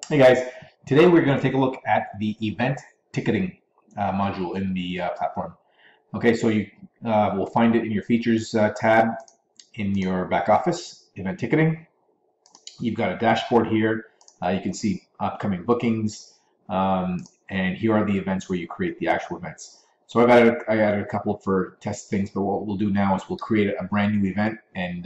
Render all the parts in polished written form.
Hey guys, today we're going to take a look at the event ticketing module in the platform. Okay, so you will find it in your features tab in your back office, event ticketing. You've got a dashboard here. You can see upcoming bookings, and here are the events where you create the actual events. So I added a couple for test things, but what we'll do now is we'll create a brand new event and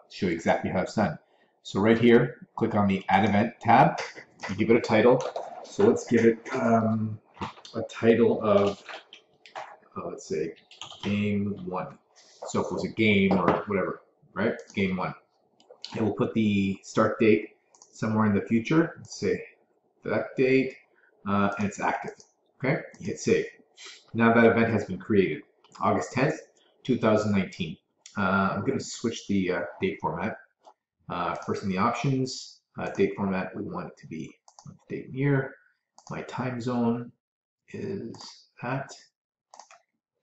show you exactly how it's done. So right here, click on the Add Event tab. You give it a title. So let's give it a title of, let's say, Game 1. So if it was a game or whatever, right? Game 1. And we'll put the start date somewhere in the future. Let's say that date, and it's active. Okay, you hit save. Now that event has been created. August 10th, 2019. I'm going to switch the date format. First in the options, date format, we want it to be date and year. My time zone is that.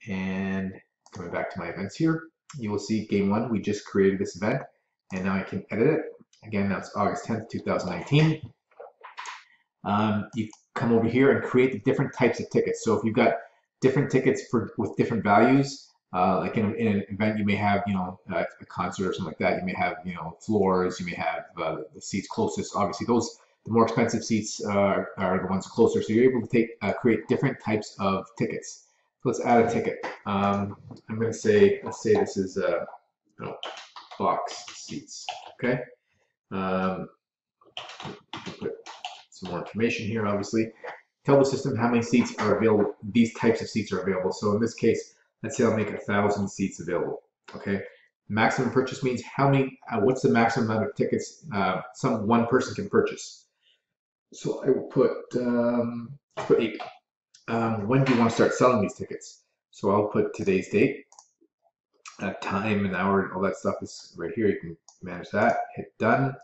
And coming back to my events here, you will see game 1, we just created this event, and now I can edit it. Again, now it's August 10th, 2019. You come over here and create the different types of tickets. So if you've got different tickets with different values, like in an event, you may have, a concert or something like that. You may have, floors. You may have the seats closest. Obviously, the more expensive seats are the ones closer. So you're able to create different types of tickets. So let's add a ticket. I'm going to say, let's say this is box seats. Okay. Put some more information here. Obviously, tell the system how many seats are available. These types of seats are available. So in this case, let's say I'll make 1,000 seats available. Okay. Maximum purchase means how many. What's the maximum amount of tickets one person can purchase? So I will put 8. When do you want to start selling these tickets? So I'll put today's date, time, and hour, all that stuff is right here. You can manage that. Hit done.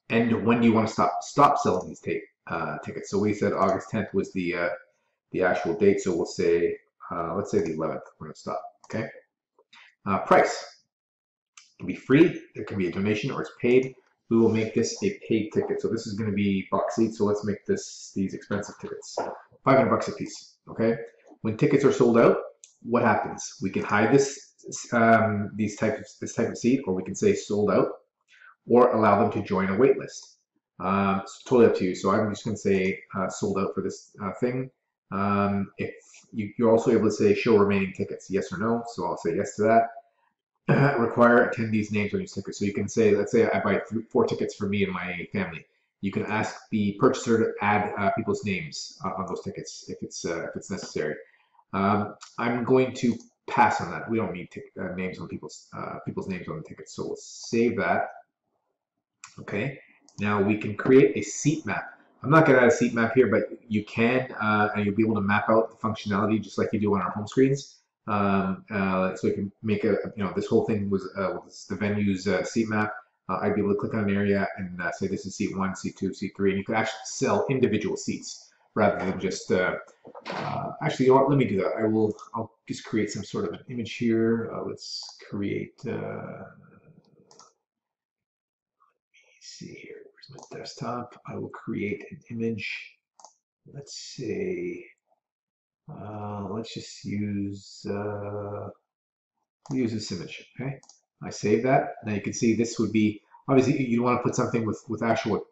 And when do you want to stop selling these tickets? So we said August 10th was the actual date. So we'll say let's say the 11th. We're going to stop. Okay. Price. It can be free. There can be a donation, or it's paid. We will make this a paid ticket. So this is going to be box seats. So let's make these expensive tickets, $500 a piece. Okay. When tickets are sold out, what happens? We can hide this type of seat, or we can say sold out, or allow them to join a wait list. It's totally up to you. So I'm just going to say sold out for this thing. If you're also able to say show remaining tickets, yes or no. So I'll say yes to that. Require attendees' names on your ticket. So you can say, let's say I buy 4 tickets for me and my family. You can ask the purchaser to add people's names on those tickets if it's necessary. I'm going to pass on that. We don't need names on people's names on the tickets. So we'll save that. Okay. Now we can create a seat map. I'm not going to add a seat map here, but you can, and you'll be able to map out the functionality just like you do on our home screens. So you can make this whole thing was the venue's seat map. I'd be able to click on an area and say this is seat 1, seat 2, seat 3, and you could actually sell individual seats rather than just. Actually, you know what? Let me do that. I'll just create some sort of an image here. Let's create. See here, where's my desktop? I will create an image. Let's see. Let's just use this image. Okay, I save that. Now you can see this would be obviously you want to put something with actual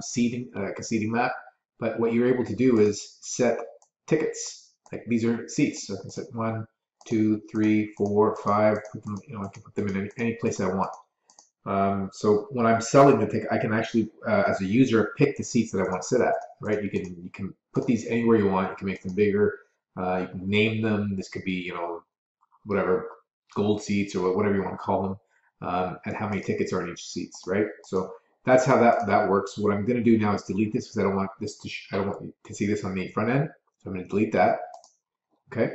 seating, like a seating map. But what you're able to do is set tickets. Like these are seats. So I can set 1, 2, 3, 4, 5. Put them, I can put them in any place I want. So when I'm selling the ticket, I can actually, as a user, pick the seats that I want to sit at. Right? You can put these anywhere you want. You can make them bigger. You can name them. This could be, whatever, gold seats or whatever you want to call them, and how many tickets are in each seats. Right? So that's how that works. What I'm going to do now is delete this because I don't want you to see this on the front end. So I'm going to delete that. Okay.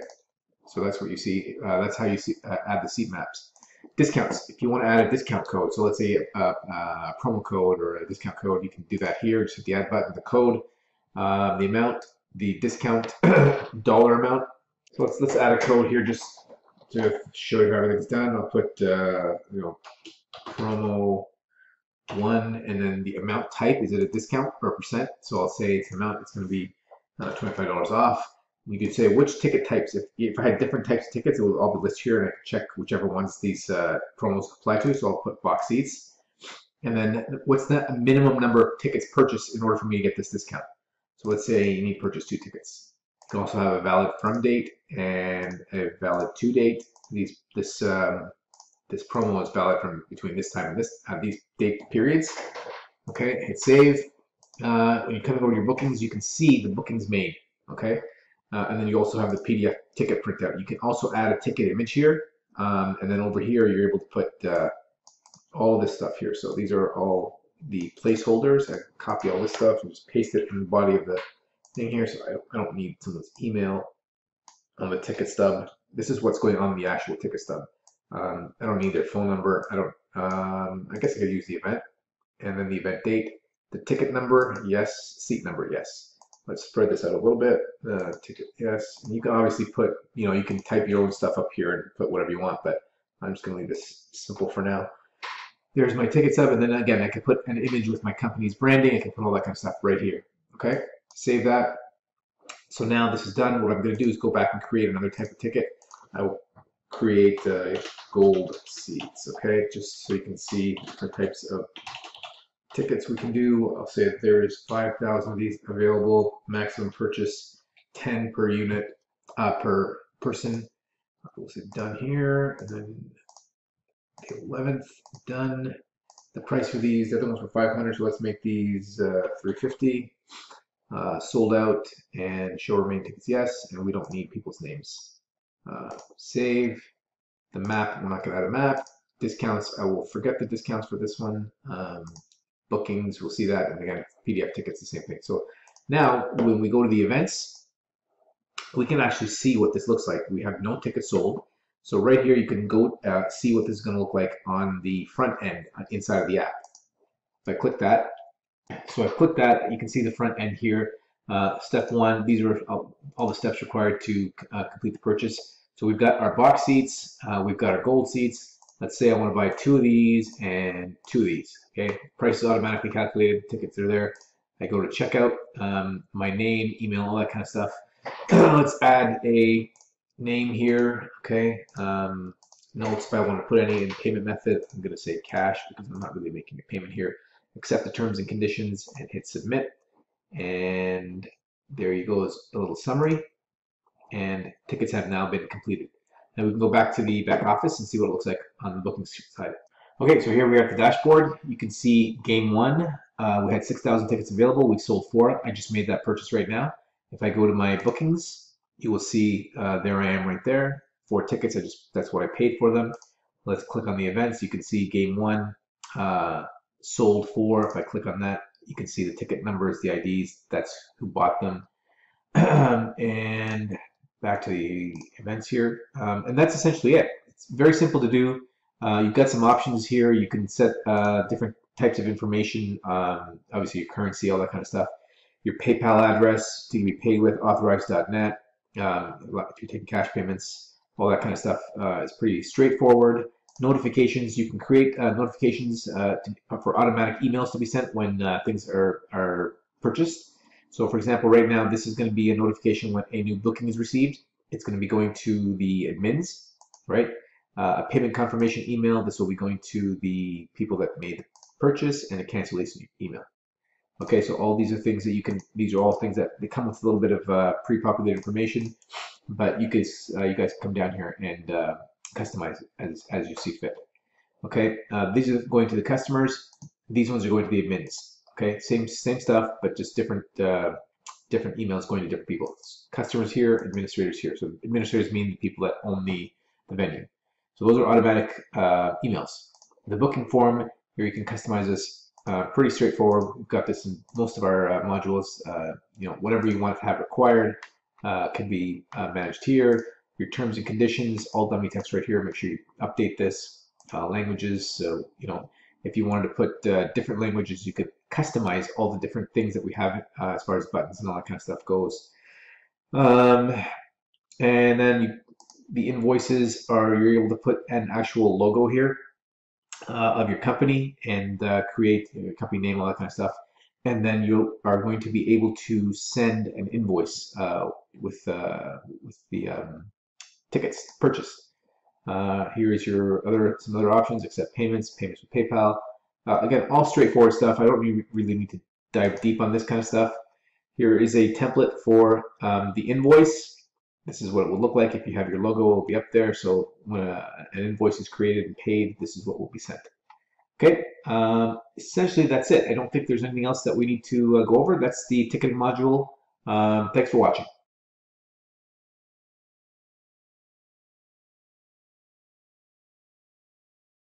So that's what you see. That's how you add the seat maps. Discounts. If you want to add a discount code, so let's say a promo code or a discount code, you can do that here. Just hit the add button, the code, the amount, the discount dollar amount. So let's add a code here just to show you how everything's done. I'll put promo one, and then the amount type, is it a discount or a percent? So I'll say it's amount, it's going to be $25 off. You could say which ticket types. If I had different types of tickets, it will all be listed here, and I can check whichever ones these promos apply to. So I'll put box seats. And then what's the minimum number of tickets purchased in order for me to get this discount? So let's say you need to purchase 2 tickets. You can also have a valid from date and a valid to date. This promo is valid from between this time and these date periods. Okay, hit save. When you come over to your bookings, you can see the bookings made. Okay, and then you also have the PDF ticket printout. You can also add a ticket image here, and then over here you're able to put all this stuff here. So these are all the placeholders. I copy all this stuff and just paste it in the body of the thing here. So I don't need someone's email on the ticket stub. This is what's going on the actual ticket stub. I don't need their phone number. I guess I could use the event, and then the event date, the ticket number, yes, seat number, yes. Let's spread this out a little bit. Ticket, yes. And you can obviously put, you can type your own stuff up here and put whatever you want, but I'm just going to leave this simple for now. There's my ticket stub, and then again, I can put an image with my company's branding. I can put all that kind of stuff right here. Okay, save that. So now this is done. What I'm going to do is go back and create another type of ticket. I will create gold seats, okay, just so you can see different types of tickets we can do. I'll say that there's 5,000 of these available, maximum purchase 10 per unit, per person. We'll say done here, and then the 11th, done. The price for these, the other ones were 500, so let's make these 350. Sold out, and show remaining tickets, yes, and we don't need people's names. Save the map. We're not going to add a map. Discounts, I will forget the discounts for this one. Bookings, we'll see that, and again, PDF tickets, the same thing. So now when we go to the events, we can actually see what this looks like. We have no tickets sold. So right here you can go see what this is going to look like on the front end inside of the app. If I click that, so I've clicked that, you can see the front end here. Step 1, these are all the steps required to complete the purchase. So we've got our box seats, we've got our gold seats. Let's say I want to buy 2 of these and 2 of these. Okay, price is automatically calculated, tickets are there. I go to checkout, my name, email, all that kind of stuff. Let's add a name here. Okay, notes if I want to put any in payment method. I'm going to say cash because I'm not really making a payment here. Accept the terms and conditions and hit submit. And there you go, is a little summary. And tickets have now been completed. Now we can go back to the back office and see what it looks like on the booking side. Okay, so here we are at the dashboard. You can see game 1. We had 6,000 tickets available. We've sold 4. I just made that purchase right now. If I go to my bookings, you will see there I am right there. 4 tickets. That's what I paid for them. Let's click on the events. You can see game 1 sold 4. If I click on that, you can see the ticket numbers, the IDs. That's who bought them. And back to the events here, and that's essentially it. It's very simple to do. You've got some options here. You can set different types of information, obviously your currency, all that kind of stuff. Your PayPal address to be paid with, authorized.net. If you're taking cash payments, all that kind of stuff is pretty straightforward. Notifications, you can create notifications for automatic emails to be sent when things are purchased. So for example, right now, this is going to be a notification when a new booking is received. It's going to be going to the admins, right? A payment confirmation email. This will be going to the people that made the purchase, and a cancellation email. Okay, so all these are things that these are all things that they come with a little bit of pre-populated information, but you guys come down here and customize it as you see fit. Okay, these are going to the customers. These ones are going to the admins. Okay, same stuff, but just different emails going to different people. Customers here, administrators here. So administrators mean the people that own the venue. So those are automatic emails. The booking form here, you can customize this. Pretty straightforward. We've got this in most of our modules. Whatever you want to have required can be managed here. Your terms and conditions, all dummy text right here. Make sure you update this. Languages. So if you wanted to put different languages, you could customize all the different things that we have as far as buttons and all that kind of stuff goes. And then the invoices you're able to put an actual logo here. of your company and create your company name, all that kind of stuff. And then you are going to be able to send an invoice with the tickets purchased. Here is some other options: accept payments with PayPal. Again, all straightforward stuff. I don't really need to dive deep on this kind of stuff. Here is a template for the invoice. This is what it will look like if you have your logo. It will be up there. So when an invoice is created and paid, this is what will be sent. Okay, essentially that's it. I don't think there's anything else that we need to go over. That's the ticketing module. Thanks for watching.